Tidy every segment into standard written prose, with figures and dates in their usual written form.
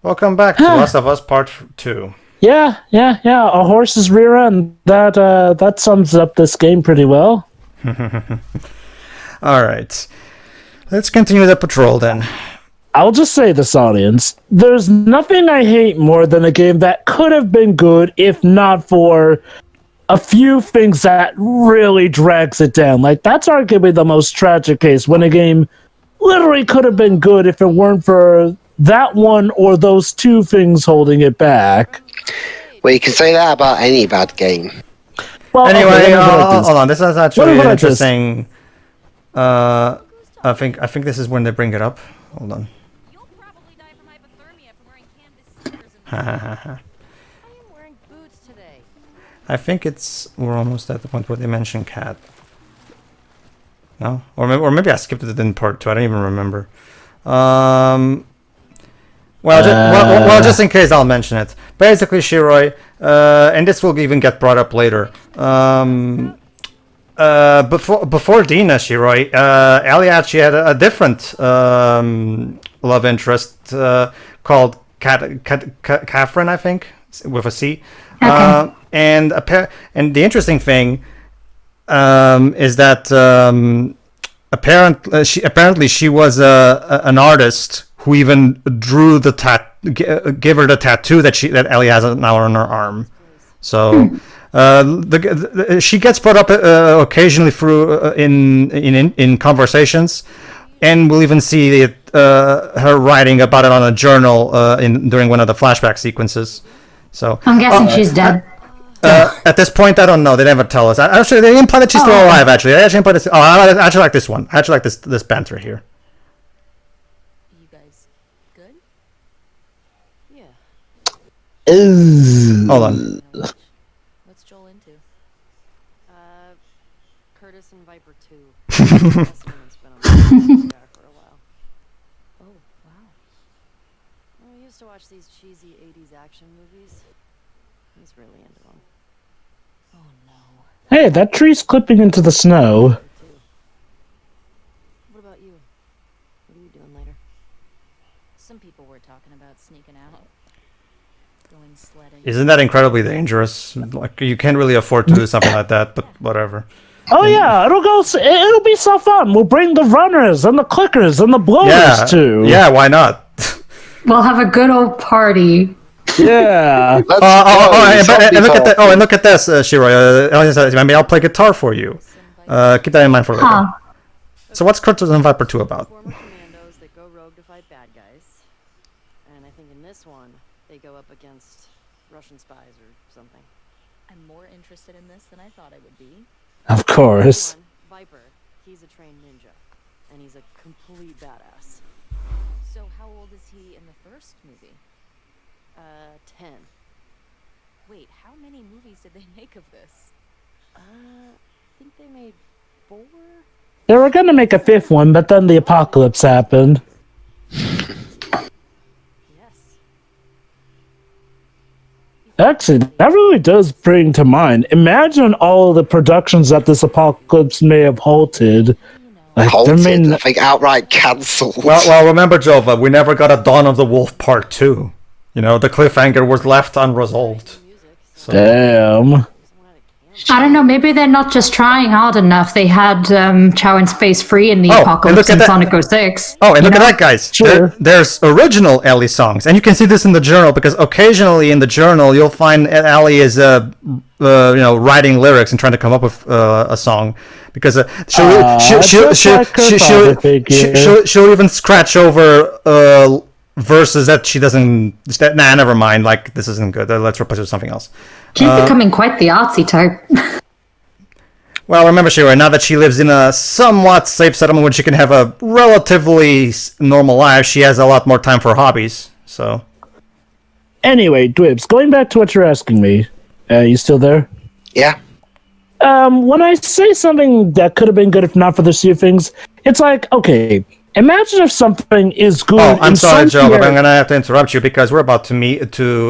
Welcome back to Last of Us Part 2. Yeah. A horse's rear end. That sums up this game pretty well. Alright. Let's continue the patrol then. I'll just say this, audience. There's nothing I hate more than a game that could have been good if not for a few things that really drags it down. Like, that's arguably the most tragic case, when a game literally could have been good if it weren't for that one or those two things holding it back. Well, you can say that about any bad game. Well, Anyway, okay, hold on. This is actually What interesting. I think this is when they bring it up. Hold on. You'll probably die from hypothermia from wearing canvas sneakers and I am wearing boots today. I think we're almost at the point where they mention cat. No? Or maybe I skipped it in part 2. I don't even remember. Well, just in case, I'll mention it. Basically, Shiroi, and this will even get brought up later. Before Dina, Shiroi, Ellie actually had a different love interest called Catherine, I think, with a C. Okay. And the interesting thing is that apparently she was an artist who even drew the gave her the tattoo that Ellie has now on her arm. So she gets brought up occasionally through in conversations, and we'll even see her writing about it on a journal during one of the flashback sequences. So I'm guessing she's dead. At this point, I don't know. They never tell us. Actually, they imply that she's still alive. Actually, I actually imply this. Oh, I actually like this one. I actually like this banter here. You guys good? Yeah. Hold on. What's Joel into? Curtis and Viper 2. That's the one that's been on my radar for a while. Oh, wow. Well, I used to watch these cheesy 80s action movies. He's really into them. Oh no. Hey, that tree's clipping into the snow. What about you? What are you doing later? Some people were talking about sneaking out. Going sledding. Isn't that incredibly dangerous? Like, you can't really afford to do something like that, but whatever. Oh yeah, it'll be so fun. We'll bring the runners and the clickers and the blowers too. Yeah, why not? We'll have a good old party. Yeah. Let's And look at this, Shiroi. I'll play guitar for you. Keep that in mind for later. Huh. So what's Curtis and Viper 2 about? Former commandos that go rogue to fight bad guys. And I think in this one, they go up against Russian spies or something. I'm more interested in this than I thought I would be. Of course. Viper, he's a trained ninja, and he's a complete badass. So how old is he in the first movie? 10. Wait, how many movies did they make of this? I think they made 4? They were gonna make a 5th one, but then the apocalypse happened. Yes. Actually, that really does bring to mind. Imagine all the productions that this apocalypse may have halted. Like, Halted, I think outright cancelled. Well, remember, Jova, we never got a Dawn of the Wolf Part 2. You know, the cliffhanger was left unresolved. So. Damn. I don't know, maybe they're not just trying hard enough. They had Chow and Space Free in the Apocalypse in Sonic 06. Oh, and look at that, guys. Sure. There's original Ellie songs. And you can see this in the journal, because occasionally in the journal you'll find Ellie is writing lyrics and trying to come up with a song. Because she'll even scratch over verses that she doesn't. Nah, never mind. Like, this isn't good. Let's replace it with something else. She's becoming quite the artsy type. Well, remember, Shira, now that she lives in a somewhat safe settlement where she can have a relatively normal life, she has a lot more time for hobbies. So. Anyway, Dwibs, going back to what you're asking me, you still there? Yeah. When I say something that could have been good if not for the few things, it's like, okay, imagine if something is good. Oh, I'm sorry, Joe, but I'm going to have to interrupt you because we're about to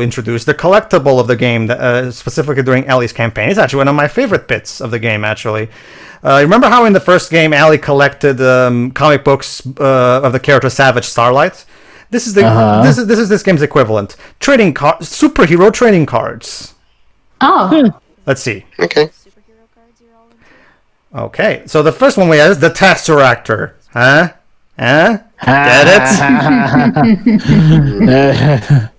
introduce the collectible of the game, specifically during Ellie's campaign. It's actually one of my favorite bits of the game, actually. Remember how in the first game Ellie collected comic books of the character Savage Starlight? This is this game's equivalent. Trading cards, superhero trading cards. Oh. Let's see. Okay. Superhero cards you're all into? Okay, so the first one we have is the Tesseractor. Huh? Get it?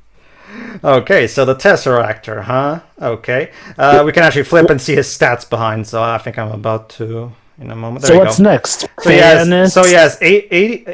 Okay, so the Tesseractor, huh? Okay. We can actually flip and see his stats behind, so I think I'm about to in a moment. There so you what's go. next? So he has 80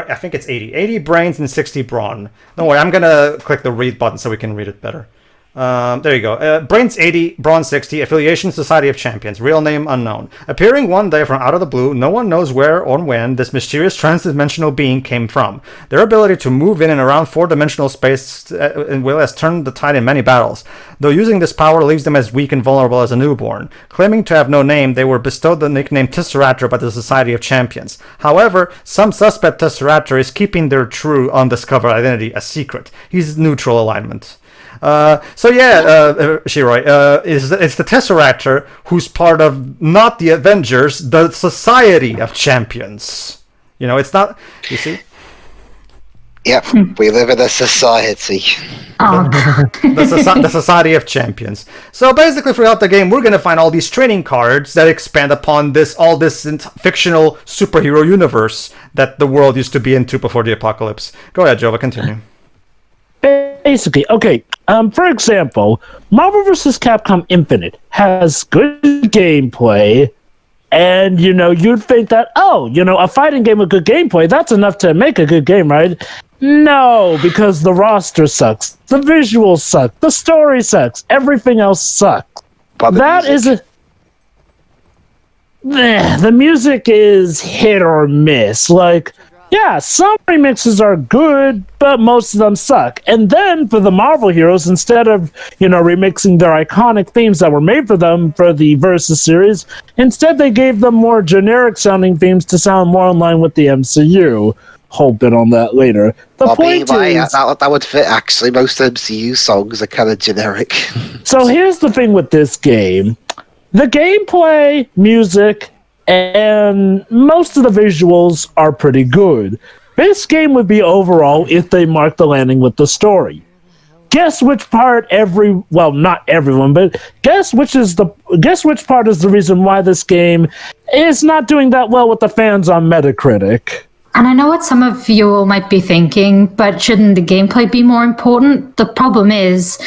I think it's 80 brains and 60 brawn. Don't worry, I'm gonna click the read button so we can read it better. There you go. Brains 80, Brawn 60, Affiliation Society of Champions, real name unknown. Appearing one day from out of the blue, no one knows where or when this mysterious transdimensional being came from. Their ability to move in and around four-dimensional space has turned the tide in many battles. Though using this power leaves them as weak and vulnerable as a newborn. Claiming to have no name, they were bestowed the nickname Tesseractor by the Society of Champions. However, some suspect Tesseractor is keeping their true undiscovered identity a secret. He's neutral alignment. Shiroi, it's the Tesseractor who's part of not the Avengers, the Society of Champions. You know, it's not. You see? Yep, we live in a society. The Society of Champions. So basically, throughout the game, we're gonna find all these trading cards that expand upon this fictional superhero universe that the world used to be into before the apocalypse. Go ahead, Jova, continue. Basically, okay. For example, Marvel vs. Capcom Infinite has good gameplay, and you'd think that a fighting game with good gameplay, that's enough to make a good game, right? No, because the roster sucks, the visuals suck, the story sucks, everything else sucks. The music is hit or miss. Like, yeah, some remixes are good, but most of them suck. And then for the Marvel heroes, instead of, remixing their iconic themes that were made for them for the Versus series, instead they gave them more generic sounding themes to sound more in line with the MCU. Whole bit on that later. The point is, that would fit actually. Most MCU songs are kind of generic. So here's the thing with this game. The gameplay, music, and most of the visuals are pretty good. This game would be overall if they marked the landing with the story. Guess which part not everyone, but guess which part is the reason why this game is not doing that well with the fans on Metacritic. And I know what some of you all might be thinking, but shouldn't the gameplay be more important? The problem is,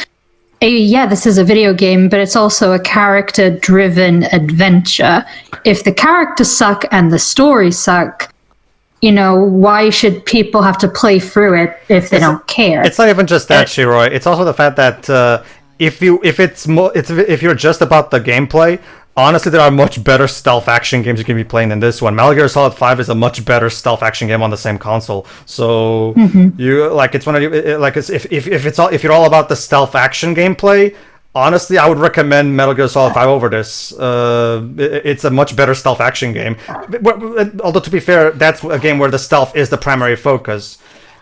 this is a video game, but it's also a character-driven adventure. If the characters suck and the story suck, why should people have to play through it if they don't care? It's not even just that, Shiroi. It's also the fact that if you're just about the gameplay, honestly, there are much better stealth action games you can be playing than this one. Metal Gear Solid 5 is a much better stealth action game on the same console. So if you're all about the stealth action gameplay, honestly, I would recommend Metal Gear Solid 5 over this. It's a much better stealth action game. Although to be fair, that's a game where the stealth is the primary focus.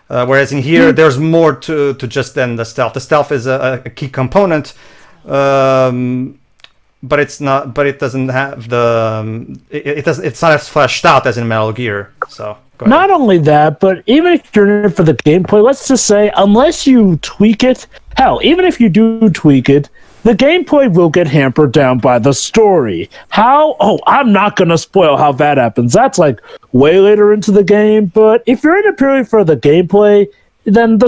Whereas in here, there's more to just than the stealth. The stealth is a key component. But it's not. But it doesn't have the. It's not as fleshed out as in Metal Gear. So not only that, but even if you're in it for the gameplay, let's just say, unless you tweak it, hell, even if you do tweak it, the gameplay will get hampered down by the story. How? Oh, I'm not gonna spoil how that happens. That's like way later into the game. But if you're in it purely for the gameplay, then the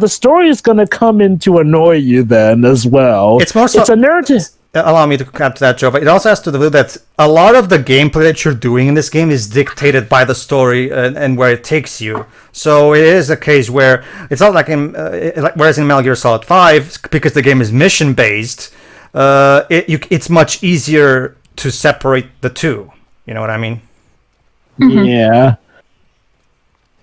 story is gonna come in to annoy you then as well. It's a narrative. Allow me to add to that, Joe. But it also has to do that a lot of the gameplay that you're doing in this game is dictated by the story and where it takes you. So it is a case where it's not like whereas in Metal Gear Solid 5, because the game is mission based, it's much easier to separate the two. You know what I mean? Mm-hmm. Yeah.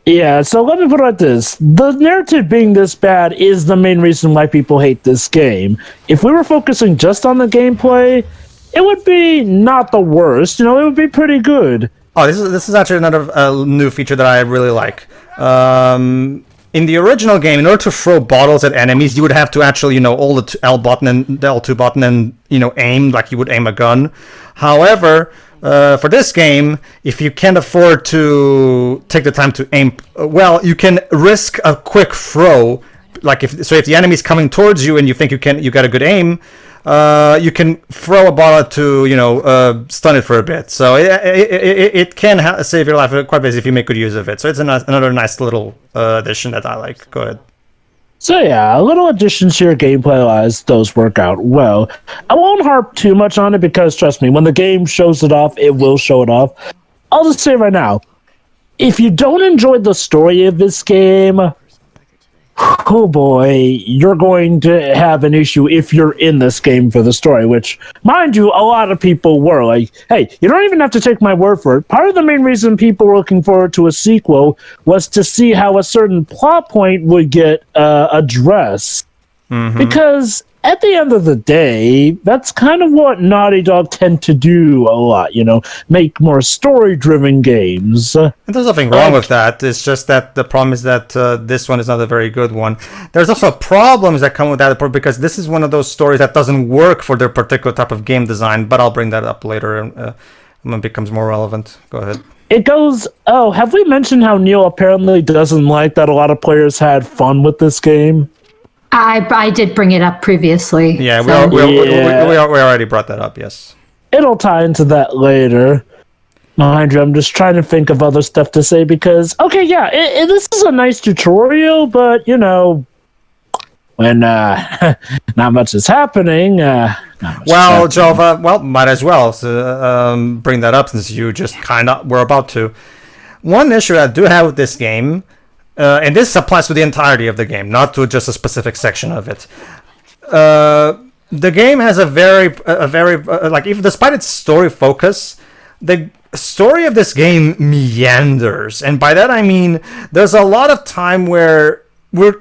Yeah, so let me put it like this. The narrative being this bad is the main reason why people hate this game. If we were focusing just on the gameplay, it would be not the worst. It would be pretty good. Oh, this is actually another new feature that I really like. In the original game, in order to throw bottles at enemies, you would have to actually, hold the L button and the L2 button and, aim like you would aim a gun. However, For this game, if you can't afford to take the time to aim well, you can risk a quick throw. Like if the enemy's coming towards you and you think you got a good aim, you can throw a ball to stun it for a bit. So it can save your life quite a bit if you make good use of it. So it's another nice little addition that I like. Go ahead. So yeah, a little additions to your gameplay-wise, those work out well. I won't harp too much on it because, trust me, when the game shows it off, it will show it off. I'll just say right now, if you don't enjoy the story of this game, oh boy, you're going to have an issue if you're in this game for the story, which, mind you, a lot of people were. Like, hey, you don't even have to take my word for it. Part of the main reason people were looking forward to a sequel was to see how a certain plot point would get addressed. Mm-hmm. Because at the end of the day, that's kind of what Naughty Dog tend to do a lot, make more story-driven games. And there's nothing wrong with that. It's just that the problem is that this one is not a very good one. There's also problems that come with that because this is one of those stories that doesn't work for their particular type of game design, but I'll bring that up later when it becomes more relevant. Go ahead. It goes, have we mentioned how Neil apparently doesn't like that a lot of players had fun with this game? I did bring it up previously. Yeah, so. we already brought that up, yes. It'll tie into that later. Mind you, I'm just trying to think of other stuff to say because, okay, yeah, this is a nice tutorial, but, when not much is happening... well, Jova, might as well bring that up since you just kind of were about to. One issue I do have with this game... and this applies to the entirety of the game, not to just a specific section of it. The game has a very even despite its story focus, the story of this game meanders, and by that I mean there's a lot of time where we're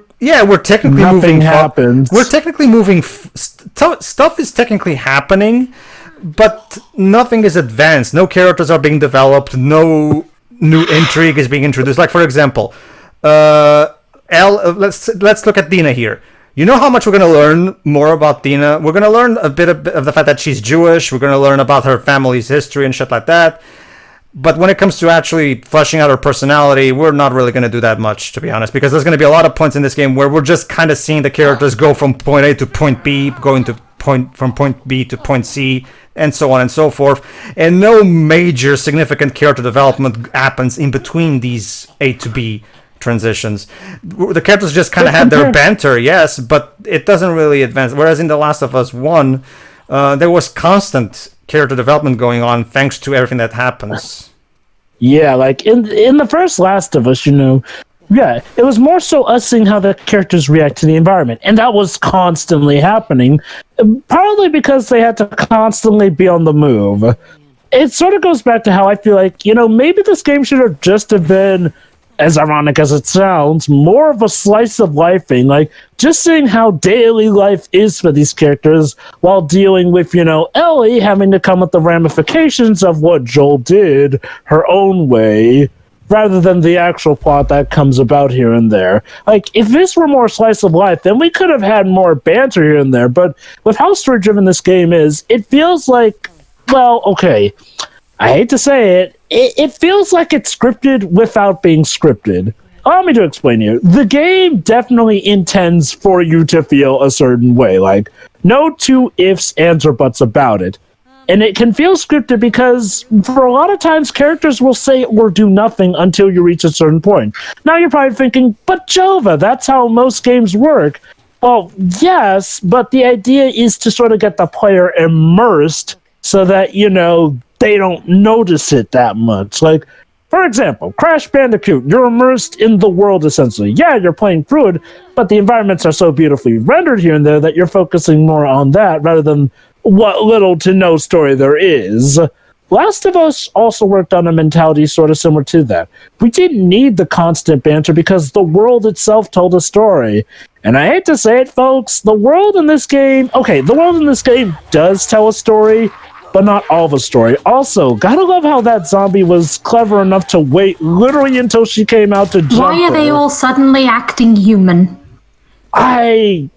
technically nothing moving. Happens. We're technically moving. Stuff is technically happening, but nothing is advanced. No characters are being developed. No new intrigue is being introduced. Like for example. Let's look at Dina here. You know how much we're going to learn more about Dina? We're going to learn a bit of the fact that she's Jewish. We're going to learn about her family's history and shit like that. But when it comes to actually fleshing out her personality, we're not really going to do that much, to be honest, because there's going to be a lot of points in this game where we're just kind of seeing the characters go from point A to point B, going to from point B to point C, and so on and so forth. And no major significant character development happens in between these A to B transitions. The characters just kind of have their banter, yes, but it doesn't really advance. Whereas in The Last of Us 1, there was constant character development going on thanks to everything that happens. Yeah, like in the first Last of Us, it was more so us seeing how the characters react to the environment, and that was constantly happening, probably because they had to constantly be on the move. It sort of goes back to how I feel like, maybe this game should have just have been, as ironic as it sounds, more of a slice of life thing, like just seeing how daily life is for these characters while dealing with, Ellie having to come with the ramifications of what Joel did her own way, rather than the actual plot that comes about here and there. Like, if this were more slice of life, then we could have had more banter here and there, but with how story-driven this game is, it feels like, well, okay, I hate to say it, it feels like it's scripted without being scripted. Allow me to explain here. The game definitely intends for you to feel a certain way. Like, no two ifs, ands, or buts about it. And it can feel scripted because for a lot of times characters will say or do nothing until you reach a certain point. Now you're probably thinking, but Jova, that's how most games work. Well, yes, but the idea is to sort of get the player immersed so that, they don't notice it that much. Like, for example, Crash Bandicoot, you're immersed in the world essentially. Yeah, you're playing through it, but the environments are so beautifully rendered here and there that you're focusing more on that rather than what little to no story there is. Last of Us also worked on a mentality sort of similar to that. We didn't need the constant banter because the world itself told a story. And I hate to say it, folks, the world in this game does tell a story, but not all the story. Also, gotta love how that zombie was clever enough to wait literally until she came out to jump Why are they all suddenly acting human? Well,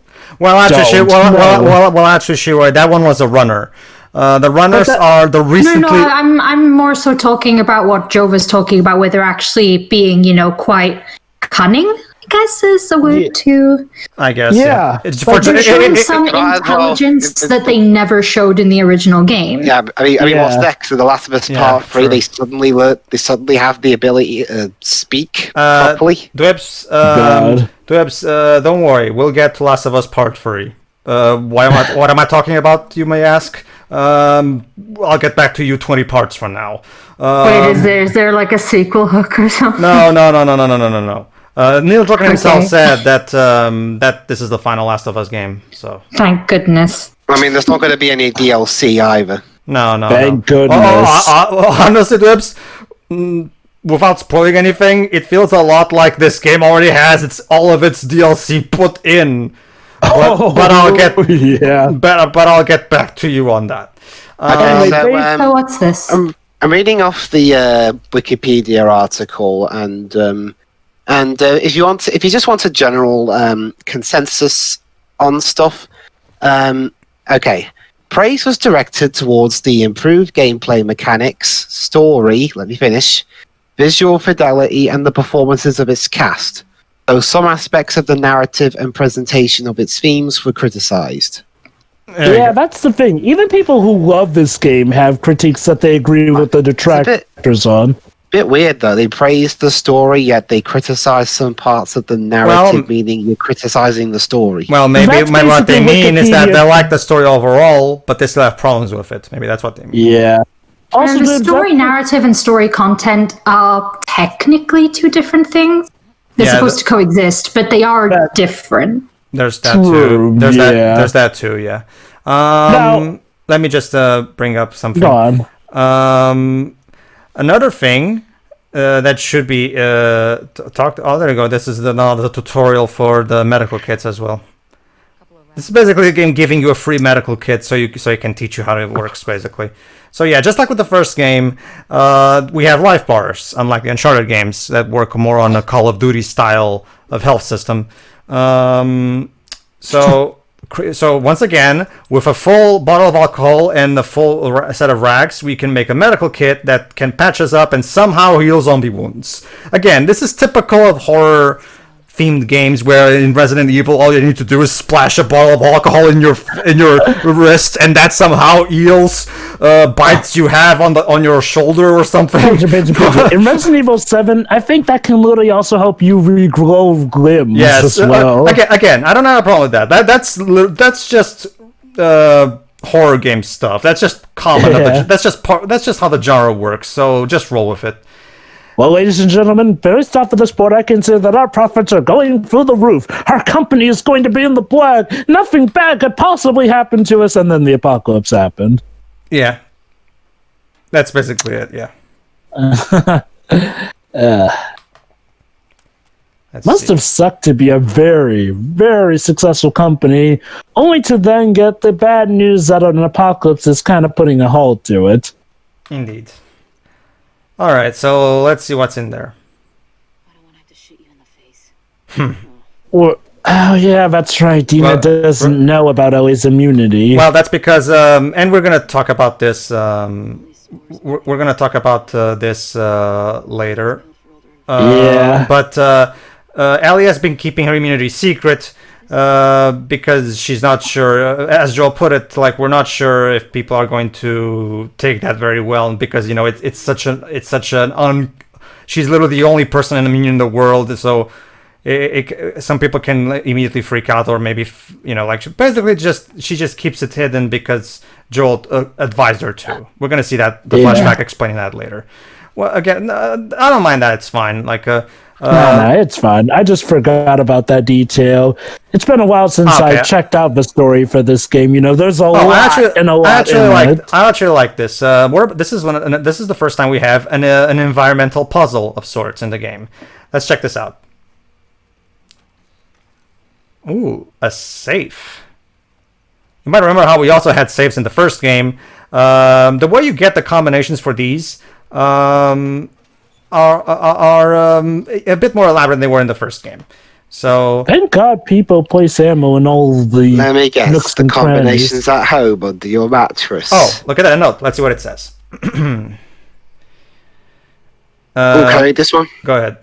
actually, that one was a runner. The runners are the recently. No, I'm more so talking about what Jove was talking about, where they're actually being, quite cunning, I guess is the word to. I guess. Yeah. It's Like they're showing some well, intelligence that they never showed in the original game. Yeah, I mean, Yeah. what's next? In The Last of Us Yeah, Part 3, true. they suddenly have the ability to speak properly. Dwebs, God. don't worry. We'll get to Last of Us Part 3. What am I talking about, you may ask? I'll get back to you 20 parts from now. Wait, is there like a sequel hook or something? No. Neil Druckmann himself Okay. said that this is the final Last of Us game. So Thank goodness. I mean, there's not going to be any DLC either. no. Thank goodness. Honestly, Dibs, without spoiling anything, it feels a lot like this game already has all of its DLC put in. But I'll get yeah. but I'll get back to you on that. Okay, So what's this? I'm reading off the Wikipedia article, and if you just want a general consensus on stuff, okay. Praise was directed towards the improved gameplay mechanics, story, let me finish, visual fidelity, and the performances of its cast, though some aspects of the narrative and presentation of its themes were criticized. Yeah, that's the thing. Even people who love this game have critiques that they agree with the detractors on. Bit weird though. They praised the story, yet they criticized some parts of the narrative, meaning you're criticizing the story. Well, maybe That's what they basically mean is that Wikipedia. they like the story overall, but they still have problems with it. Maybe that's what they mean. Yeah. Also, And the dude, story that- narrative and story content are technically two different things. They're Yeah, supposed to coexist, but they are different. There's that True, too. There's yeah. that too. Yeah. Now- Let me just bring up something. Go on. Another thing that should be talked. Oh, there you go. This is another tutorial for the medical kits as well. This is basically a game giving you a free medical kit, so it can teach you how it works, basically. So yeah, just like with the first game, we have life bars, unlike the Uncharted games that work more on a Call of Duty style of health system. So once again, with a full bottle of alcohol and a full set of rags, we can make a medical kit that can patch us up and somehow heal zombie wounds. Again, this is typical of horror themed games where in Resident Evil all you need to do is splash a bottle of alcohol in your wrist and that somehow heals bites you have on your shoulder or something. In Resident Evil 7, I think that can literally also help you regrow limbs Yes. as well. Again, I don't have a problem with that. That's just horror game stuff. That's just common. Yeah. That's just how the genre works. So just roll with it. Well, ladies and gentlemen, based off of this board, I can say that our profits are going through the roof. Our company is going to be in the black. Nothing bad could possibly happen to us, and then the apocalypse happened. Yeah. That's basically it. Yeah. Must have sucked to be a very, very successful company, only to then get the bad news that an apocalypse is kind of putting a halt to it. Indeed. All right. So let's see what's in there. I don't want to have to shoot you in the face. Oh yeah, that's right. Dina Well, doesn't know about Ellie's immunity. Well, that's because, and we're gonna talk about this. We're gonna talk about this later. Yeah. But Ellie has been keeping her immunity secret because she's not sure. As Joel put it, like we're not sure if people are going to take that very well, because it's such an she's literally the only person immune in the world, so. Some people can immediately freak out, or maybe basically she just keeps it hidden because Joel advised her to. We're gonna see the flashback explaining that later. Well, again, I don't mind that. It's fine. No, it's fine. I just forgot about that detail. It's been a while since I checked out the story for this game. There's a lot and a lot in it. I actually like this. This is the first time we have an environmental puzzle of sorts in the game. Let's check this out. Ooh, a safe. You might remember how we also had safes in the first game. The way you get the combinations for these are a bit more elaborate than they were in the first game. So Thank God people place ammo in all the Let me guess. nooks The and crannies. combination's at home under your mattress. oh, look at that note. Let's see what it says. Oh, can I read this one? Go ahead.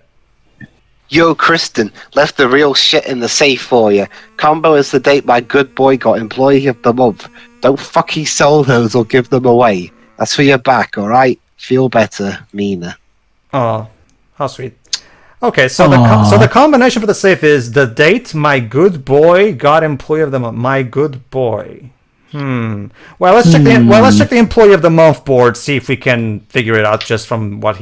Yo, Kristen, left the real shit in the safe for you. Combo is the date my good boy got Employee of the Month. Don't fucking sell those or give them away. That's for your back, alright? Feel better, Mina. Oh, how sweet. Okay, so the combination for the safe is the date my good boy got Employee of the Month. My good boy. Well, let's check the Employee of the Month board. See if we can figure it out just from what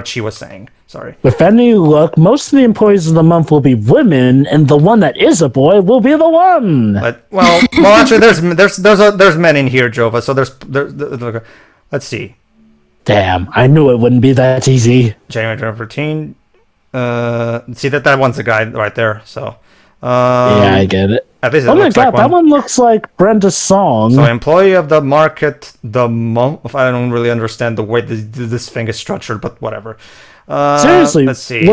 she was saying. Sorry. With any luck, most of the employees of the month will be women, and the one that is a boy will be the one. But, well, actually, there's men in here, Jova. So let's see. Damn, I knew it wouldn't be that easy. January 2014. See that one's a guy right there. So. Yeah, I get it. At least it Oh my looks god, like that one looks like Brenda's song. So Employee of the Market, the month. I don't really understand the way this thing is structured, but whatever. Seriously, let's see.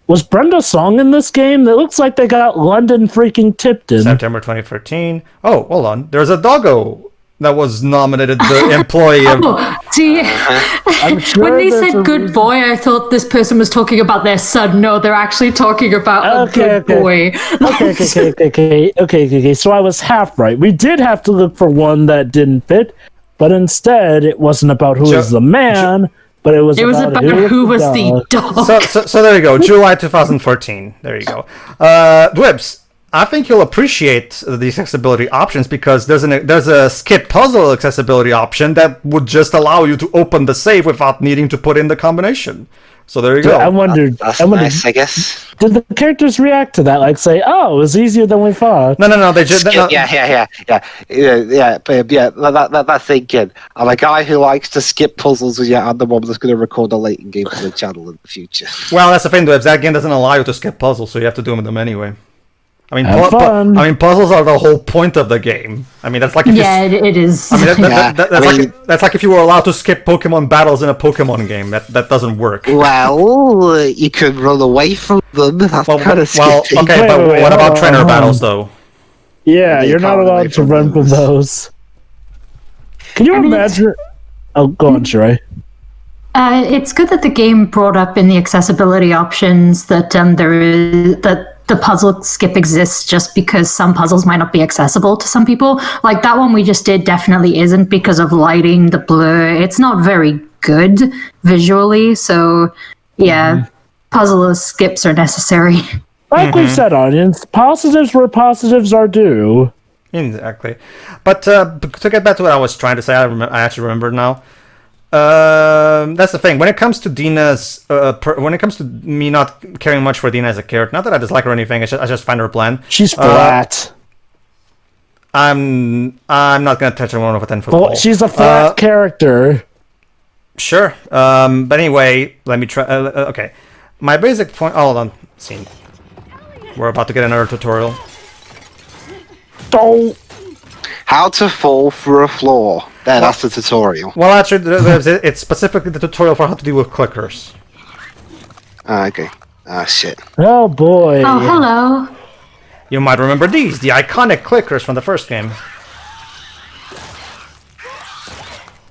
Was Brenda's song in this game? It looks like they got London freaking Tipton. September 2013. Oh, hold on. There's a doggo that was nominated the Employee of... Oh, see, Sure when they there's said a good reason. boy, I thought this person was talking about their son. No, they're actually talking about a good boy. Okay. So I was half right. We did have to look for one that didn't fit, but instead it wasn't about who was the man, but it was about who was the the dog. dog. So there you go. July 2014. There you go. Dwibs, I think you'll appreciate the accessibility options because there's a skip puzzle accessibility option that would just allow you to open the safe without needing to put in the combination. So there you go. I wondered. That's I wondered, nice, I guess. did the characters react to that? Like say, "Oh, it was easier than we thought." No. They just Yeah. But that's thinking. I'm a guy who likes to skip puzzles, and yet I'm the one that's going to record a latent game for the channel in the future. Well, that's the thing, Dwibs. That game doesn't allow you to skip puzzles, so you have to do them anyway. I mean, Have fun. puzzles are the whole point of the game. I mean, that's like if It is. I mean, that's like if you were allowed to skip Pokemon battles in a Pokemon game. That doesn't work. Well, you could run away from them. That's kind of skippy. Okay, but Wait, what about hold trainer on. battles, though? Yeah, You you're not can't run away allowed to from run from those. Can you imagine? Oh, go on, Shirai. It's good that the game brought up in the accessibility options that that the puzzle skip exists just because some puzzles might not be accessible to some people. Like that one we just did definitely isn't because of lighting, the blur. It's not very good visually, so yeah, puzzle skips are necessary. Like we said, audience, positives where positives are due. Exactly. But to get back to what I was trying to say, I actually remember now. That's the thing. When it comes to Dina's, when it comes to me not caring much for Dina as a character, not that I dislike her or anything, I just find her bland. She's flat. I'm not gonna touch her one with a 10-foot pole. She's a flat character. Sure. But anyway, let me try. Okay. My basic point. Oh, hold on. Scene. We're about to get another tutorial. Don't. How to fall through a floor. There, that's the tutorial. Well, actually, it's specifically the tutorial for how to deal with clickers. Okay. Ah, shit. Oh boy. Oh, hello. You might remember these, the iconic clickers from the first game.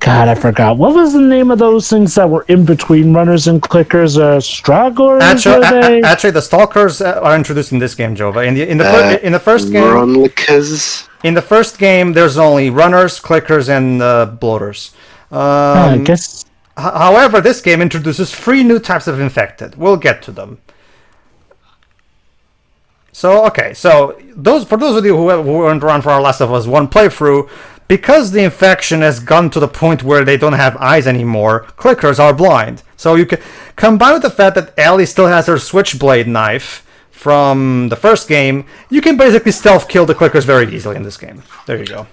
God, I forgot. What was the name of those things that were in between runners and clickers? Stragglers? Actually, the stalkers are introduced in this game, Jova. In the first game, Runlickers. in the first game, there's only runners, clickers, and bloaters. I guess. However, this game introduces 3 new types of infected. We'll get to them. So, okay, so for those of you who weren't around for our Last of Us 1 playthrough, because the infection has gone to the point where they don't have eyes anymore, clickers are blind. So you can combine with the fact that Ellie still has her switchblade knife from the first game, you can basically stealth kill the clickers very easily in this game. There you go.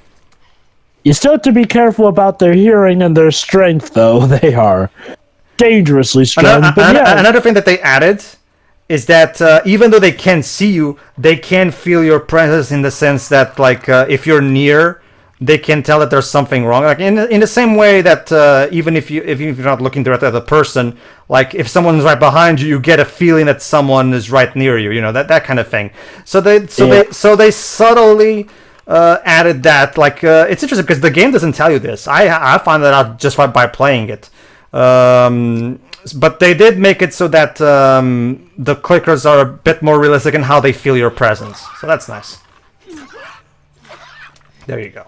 You still have to be careful about their hearing and their strength, though. They are dangerously strong. Another thing that they added is that even though they can't see you, they can feel your presence in the sense that, like, if you're near they can tell that there's something wrong. Like in the same way that even if you're not looking directly at the person, like if someone's right behind you, you get a feeling that someone is right near you. You know, that kind of thing. So they subtly added that. Like it's interesting because the game doesn't tell you this. I found that out just by playing it. But they did make it so that the clickers are a bit more realistic in how they feel your presence. So that's nice. There you go.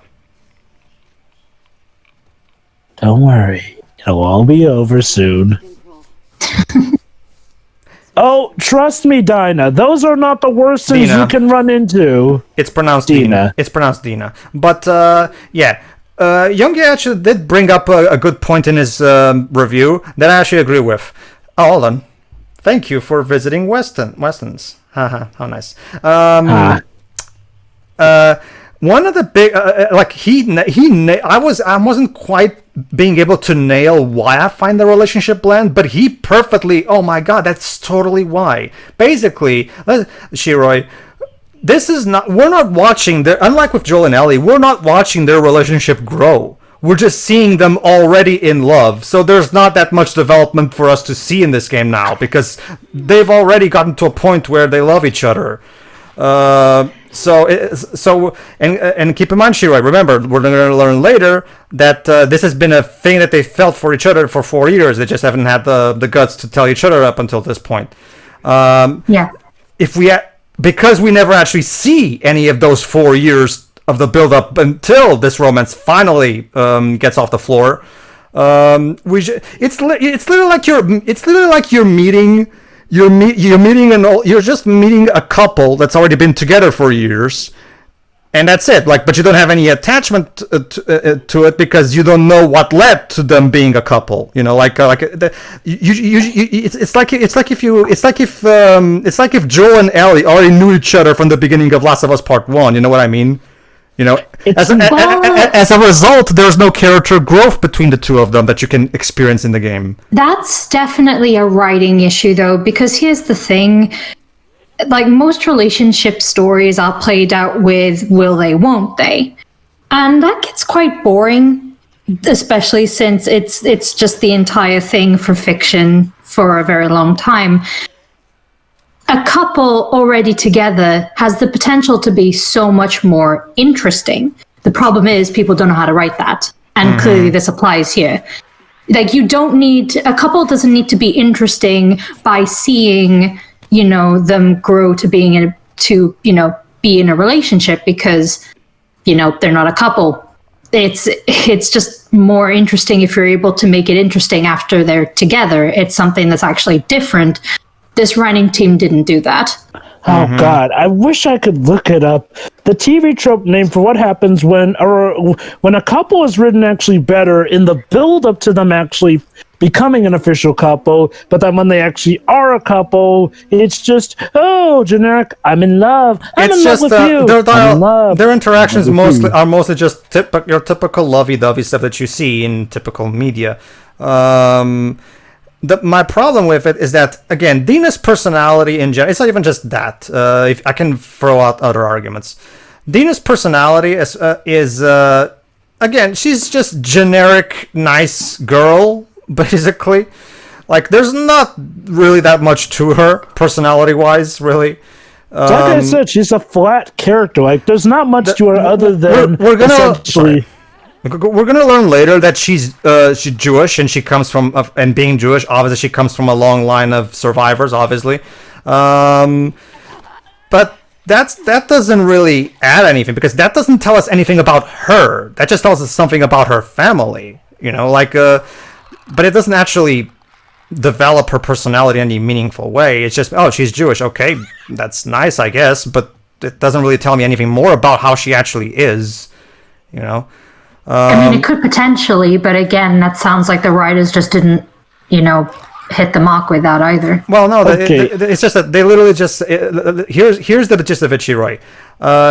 Don't worry. It'll all be over soon. Oh, trust me, Dina. Those are not the worst things Dina. you can run into. It's pronounced Dina. Dina. It's pronounced Dina. But yeah, Youngie actually did bring up a good point in his review that I actually agree with. Oh, hold on. Thank you for visiting Weston's. Haha, how nice. One of the big, I wasn't quite being able to nail why I find the relationship bland, but he perfectly, oh my god, that's totally why. Basically, Shiroi, we're not watching unlike with Joel and Ellie, we're not watching their relationship grow. We're just seeing them already in love. So there's not that much development for us to see in this game now, because they've already gotten to a point where they love each other. So keep in mind, Shiroi, remember, we're going to learn later that this has been a thing that they felt for each other for 4 years. They just haven't had the guts to tell each other up until this point. Because we never actually see any of those 4 years of the build-up until this romance finally gets off the floor. It's literally like you're meeting. You're just meeting a couple that's already been together for years, and that's it. Like, but you don't have any attachment to it because you don't know what led to them being a couple. You know, it's like if Joel and Ellie already knew each other from the beginning of Last of Us Part 1. You know what I mean? You know, as a result, there's no character growth between the two of them that you can experience in the game. That's definitely a writing issue, though, because here's the thing. Like, most relationship stories are played out with will they, won't they? And that gets quite boring, especially since it's just the entire thing for fiction for a very long time. A couple already together has the potential to be so much more interesting. The problem is people don't know how to write that. And clearly this applies here. Like, a couple doesn't need to be interesting by seeing, them grow to be in a relationship because, they're not a couple. It's just more interesting if you're able to make it interesting after they're together. It's something that's actually different. This writing team didn't do that. Oh, God. I wish I could look it up. The TV trope name for what happens when a couple is written actually better in the build-up to them actually becoming an official couple, but then when they actually are a couple, it's just, generic, I'm in love. I'm in love with you. I'm in love. Their interactions are mostly just your typical lovey-dovey stuff that you see in typical media. My problem with it is that, again, Dina's personality in general, it's not even just that. If I can throw out other arguments. Dina's personality is again, she's just generic, nice girl, basically. Like, there's not really that much to her, personality-wise, really. Like I said, she's a flat character. Like, there's not much to her other than essentially... We're going to learn later that she's Jewish, and she comes from, and being Jewish, obviously she comes from a long line of survivors, obviously. But that doesn't really add anything, because that doesn't tell us anything about her. That just tells us something about her family, but it doesn't actually develop her personality in any meaningful way. It's just, she's Jewish, okay, that's nice, I guess, but it doesn't really tell me anything more about how she actually is, I mean, it could potentially, but again, that sounds like the writers just didn't, hit the mark with that either. Well, no, it's just that they literally just... here's the gist of it, Shiroi.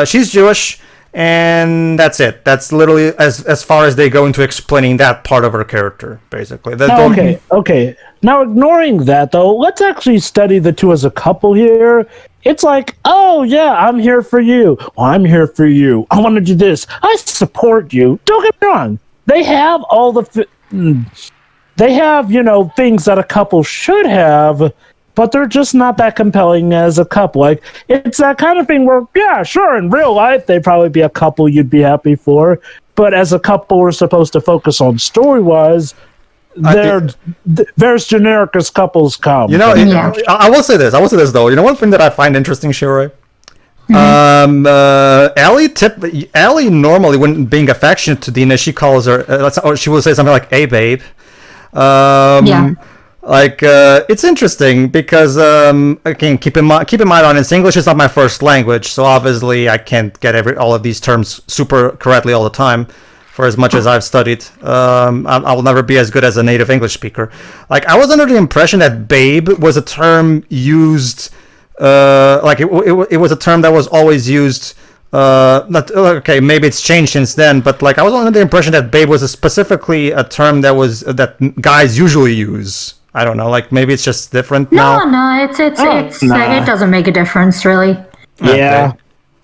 She's Jewish, and that's it. That's literally as far as they go into explaining that part of her character, basically. Okay. Now, ignoring that, though, let's actually study the two as a couple here. It's like, oh yeah, I'm here for you. Well, I'm here for you. I want to do this. I support you. Don't get me wrong. They have all the, they have, you know, things that a couple should have, but they're just not that compelling as a couple. Like, it's that kind of thing where, yeah, sure, in real life, they'd probably be a couple you'd be happy for, but as a couple we're supposed to focus on story-wise, there's generic as couples come. You know, I will say this though. You know, one thing that I find interesting, Shiroi. Ellie normally, when being affectionate to Dina, she calls her, or she will say something like, "Hey, babe." Like, it's interesting because again, keep in mind, honest, English is not my first language, so obviously I can't get all of these terms super correctly all the time. For as much as I've studied, I will never be as good as a native English speaker. Like, I was under the impression that "babe" was a term used, like it was a term that was always used. Okay, maybe it's changed since then, but like I was under the impression that "babe" was specifically a term that guys usually use. I don't know, like maybe it's just different now. No, it doesn't make a difference really. Yeah. Okay.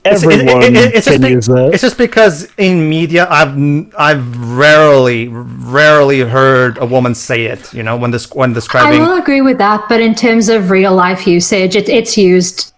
It's just because in media I've rarely heard a woman say it, you know, when describing. I will agree with that, but in terms of real life usage, it's used.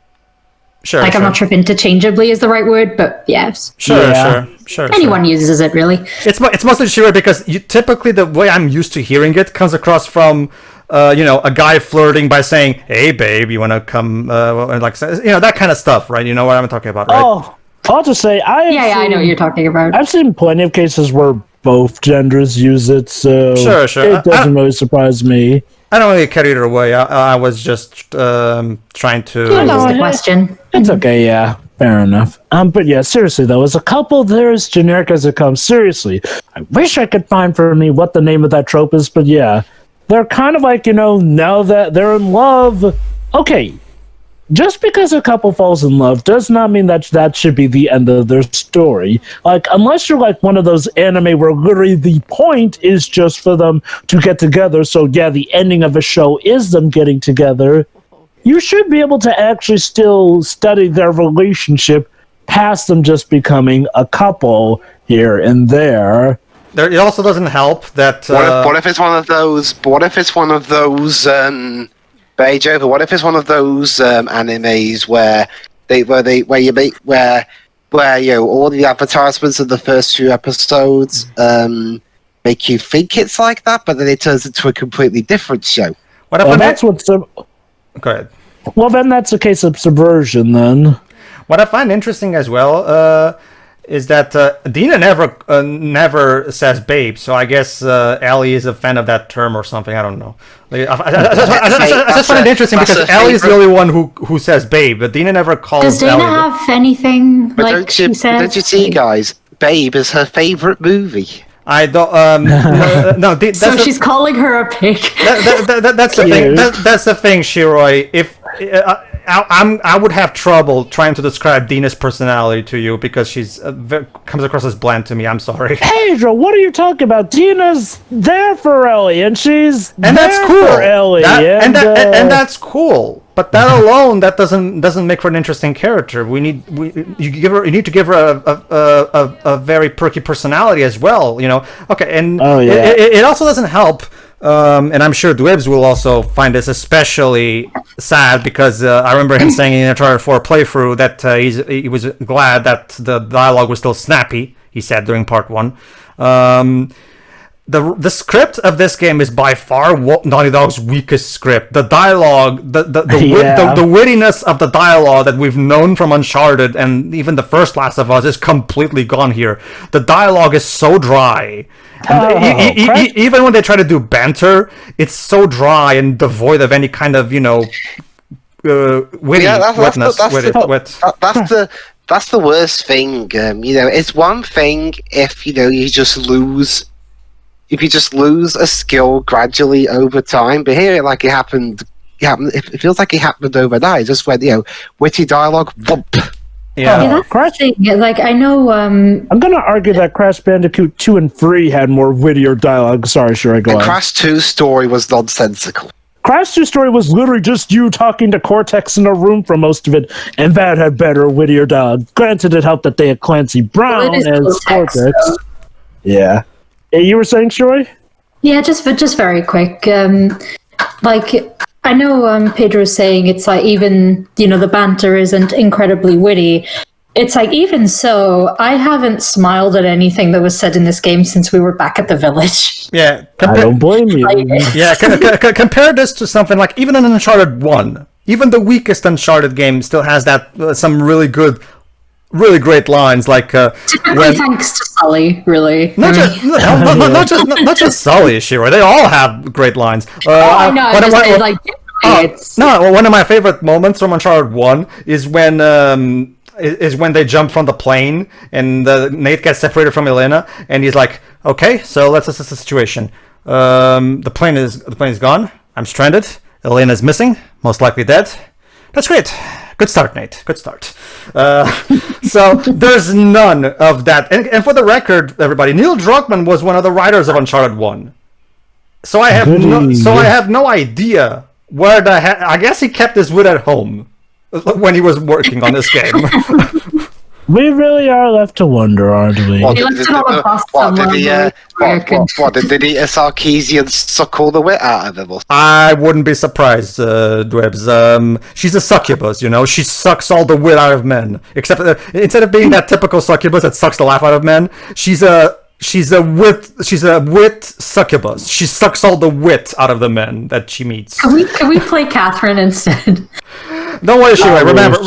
Sure. I'm not sure if interchangeably is the right word, but yes. Sure. Anyone uses it really. It's mostly Shiroi because typically the way I'm used to hearing it comes across from. You know, a guy flirting by saying, "Hey, babe, you want to come?" Like, you know, that kind of stuff, right? You know what I'm talking about, right? Oh, I'll just say, I know what you're talking about. I've seen plenty of cases where both genders use it, so sure. It doesn't really surprise me. I don't really care either way. I was just trying to. Just a question. It's okay, yeah. Fair enough. But yeah, seriously though, as a couple, they're as generic as it comes. Seriously, I wish I could find for me what the name of that trope is, but yeah. They're kind of like, you know, now that they're in love. Okay, just because a couple falls in love does not mean that should be the end of their story. Like, unless you're like one of those anime where literally the point is just for them to get together. So yeah, the ending of a show is them getting together. You should be able to actually still study their relationship past them just becoming a couple here and there. It also doesn't help that. What if it's one of those? What if it's one of those? Beige over. What if it's one of those animes where you know all the advertisements of the first few episodes make you think it's like that, but then it turns into a completely different show. What if that's what's. Go ahead. Well, then that's a case of subversion. Then. What I find interesting as well. Is that Dina never says "babe," so I guess Ellie is a fan of that term or something. I don't know. I just find it interesting because Ellie is the only one who says "babe," but Dina never calls. Does Dina Ellie have anything But like she says? Don't you see, guys? Babe is her favorite movie. I don't. No. So she's calling her a pig. That's the thing. That's the thing, Shiroi. If I would have trouble trying to describe Dina's personality to you because she's comes across as bland to me. I'm sorry. Pedro, what are you talking about? Dina's there for Ellie, and she's that's cool. For Ellie, and that's cool. But that alone, that doesn't make for an interesting character. You need to give her a very perky personality as well. You know. Okay, and it also doesn't help. And I'm sure Dwebs will also find this especially sad because I remember him saying in Uncharted 4 playthrough that he was glad that the dialogue was still snappy. He said during part 1. The script of this game is by far Naughty Dog's weakest script. The dialogue, the wittiness of the dialogue that we've known from Uncharted and even the first Last of Us is completely gone here. The dialogue is so dry. Even when they try to do banter, it's so dry and devoid of any kind of, you know, witness. That's the worst thing. You know, it's one thing if you just lose a skill gradually over time, but here, like it happened. It feels like it happened overnight. Just when witty dialogue. Whoop. Yeah. That's the thing. Like I know. I'm gonna argue that Crash Bandicoot 2 and 3 had more wittier dialogue. Sorry, sure, I go on. Crash 2's story was nonsensical. Crash 2 story was literally just you talking to Cortex in a room for most of it, and that had better, wittier dialogue. Granted, it helped that they had Clancy Brown Well, it is as Cortex. Yeah. Hey, you were saying, Shoy? Yeah, just very quick. I know Pedro's saying it's like even the banter isn't incredibly witty. It's like even so, I haven't smiled at anything that was said in this game since we were back at the village. Yeah, I don't blame you. yeah. Compare this to something like even in Uncharted 1. Even the weakest Uncharted game still has that some really good, really great lines like Typically thanks to Sully, really. not just Sully, Shiro. They all have great lines. I know. One of my favorite moments from Uncharted 1 is when they jump from the plane and Nate gets separated from Elena, and he's like, "Okay, so let's assess the situation. The plane is gone. I'm stranded. Elena's missing, most likely dead. That's great. Good start, Nate. Good start." So there's none of that. And for the record, everybody, Neil Druckmann was one of the writers of Uncharted 1. So I have no idea where I guess he kept his wit at home when he was working on this game. We really are left to wonder, aren't we? What, He left it on the bus did he Sarkeesian suck all the wit out of him? Or I wouldn't be surprised, Dwebs. She's a succubus, She sucks all the wit out of men. Except instead of being that typical succubus that sucks the laugh out of men, she's a wit succubus. She sucks all the wit out of the men that she meets. Can we play Catherine instead? Don't worry, Shirai.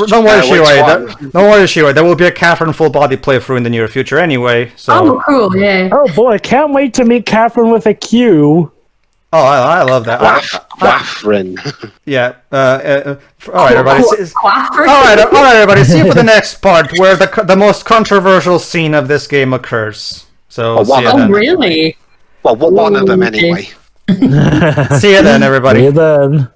Don't worry, Shirai. There will be a Catherine full body playthrough in the near future anyway. So. Oh, cool! Yeah. Oh boy, can't wait to meet Catherine with a Q. Oh, I love that. Catherine. Yeah. All right, everybody. Quafford. All right, everybody. See you for the next part where the most controversial scene of this game occurs. So. See you then. Really? Well, one of them anyway. See you then, everybody. See you then.